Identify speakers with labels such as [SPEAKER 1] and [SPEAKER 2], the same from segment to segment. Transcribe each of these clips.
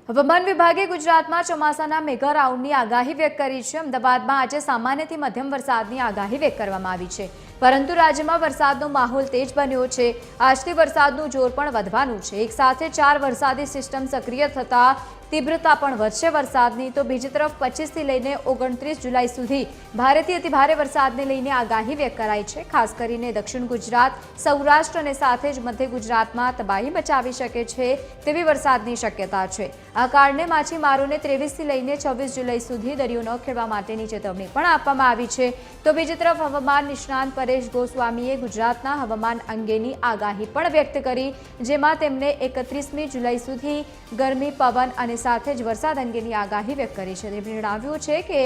[SPEAKER 1] હવામાન વિભાગે ગુજરાતમાં ચોમાસાના મેગા રાઉન્ડની આગાહી વ્યક્ત કરી છે। અમદાવાદમાં આજે સામાન્યથી મધ્યમ વરસાદની આગાહી વ્યક્ત કરવામાં આવી છે, પરંતુ રાજ્યમાં વરસાદનો માહોલ તેજ બન્યો છે। આજથી વરસાદનું જોર પણ વધવાનું છે। એક સાથે 4 વરસાદી સિસ્ટમ સક્રિય થતા तीव्रता पण વધશે વરસાદની। તો બીજી તરફ 25 થી લઈને 29 જુલાઈ સુધી ભારેથી અતિભારે વરસાદને લઈને આગાહી વ્યક્ત કરાઈ છે। ખાસ કરીને દક્ષિણ ગુજરાત, સૌરાષ્ટ્ર અને સાથે જ મધ્ય ગુજરાતમાં તબાહી મચાવી શકે છે તેવી વરસાદની શક્યતા છે। આ કારણે માછીમારોને 23 થી લઈને 26 જુલાઈ સુધી દરિયો ન ખેડવા માટેની ચેતવણી પણ આપવામાં આવી છે। તો બીજી તરફ હવામાન નિષ્ણાંત પરેશ ગોસ્વામીએ ગુજરાતના હવામાન અંગેની આગાહી પણ વ્યક્ત કરી, જેમાં તેમણે 31મી જુલાઈ સુધી ગરમી, પવન અને સાથે જ વરસાદ અંગેની આગાહી વ્યક્ત કરી છે। તેમણે જણાવ્યું છે કે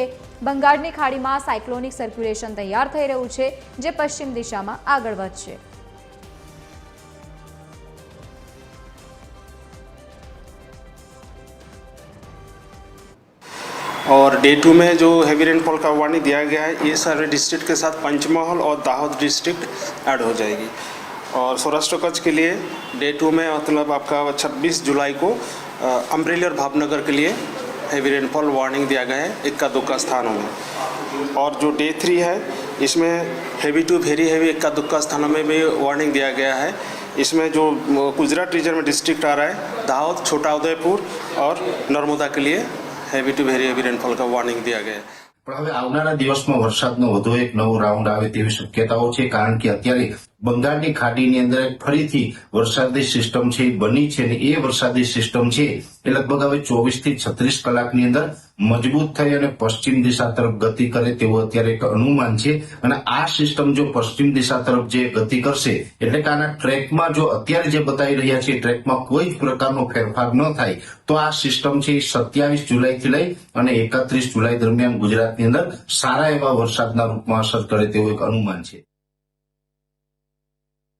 [SPEAKER 1] બંગાળની ખાડીમાં સાયક્લોનિક સર્ક્યુલેશન તૈયાર થઈ રહ્યું છે, જે પશ્ચિમ દિશામાં આગળ વધશે।
[SPEAKER 2] और डे 2 में जो हैवी रेनफॉल का वार्निंग दिया गया है, ये सारे डिस्ट्रिक्ट के साथ पंचमहल और दाहोद डिस्ट्रिक्ट ऐड हो जाएगी। और सौराष्ट्र कच्छ के लिए डे 2 में मतलब आपका 26 जुलाई को अमरेली और भावनगर के लिए हैवी रेनफॉल वार्निंग दिया गया है इक्का दुक्का स्थानों में। और जो डे 3 है, इसमें हैवी टू वेरी हैवी इक्का दुक्का स्थानों में भी वार्निंग दिया गया है। इसमें जो गुजरात रीजन में डिस्ट्रिक्ट आ रहा है, दाहोद, छोटा उदयपुर और नर्मदा के लिए heavy to very heavy rainfall का वार्निंग दिया गया है।
[SPEAKER 3] પણ હવે આવનારા દિવસમાં વરસાદનો વધુ એક નવો રાઉન્ડ આવે તેવી શક્યતાઓ છે, કારણ કે અત્યારે બંગાળની ખાડીની અંદર ફરીથી વરસાદી સિસ્ટમ છે બની છે, અને એ વરસાદી સિસ્ટમ છે એ લગભગ હવે 24 થી 36 કલાકની અંદર મજબૂત થઈ અને પશ્ચિમ દિશા તરફ ગતિ કરે તેવું અત્યારે એક અનુમાન છે। અને આ સિસ્ટમ જો પશ્ચિમ દિશા તરફ જે ગતિ કરશે, એટલે કે આના ટ્રેકમાં જો અત્યારે જે બતાવી રહ્યા છે ટ્રેકમાં કોઈ જ પ્રકારનો ફેરફાર ન થાય, તો આ સિસ્ટમ છે 27 જુલાઈથી લઈ અને 31 જુલાઈ દરમિયાન ગુજરાતની અંદર સારા એવા વરસાદના રૂપમાં અસર કરે તેવું એક અનુમાન છે।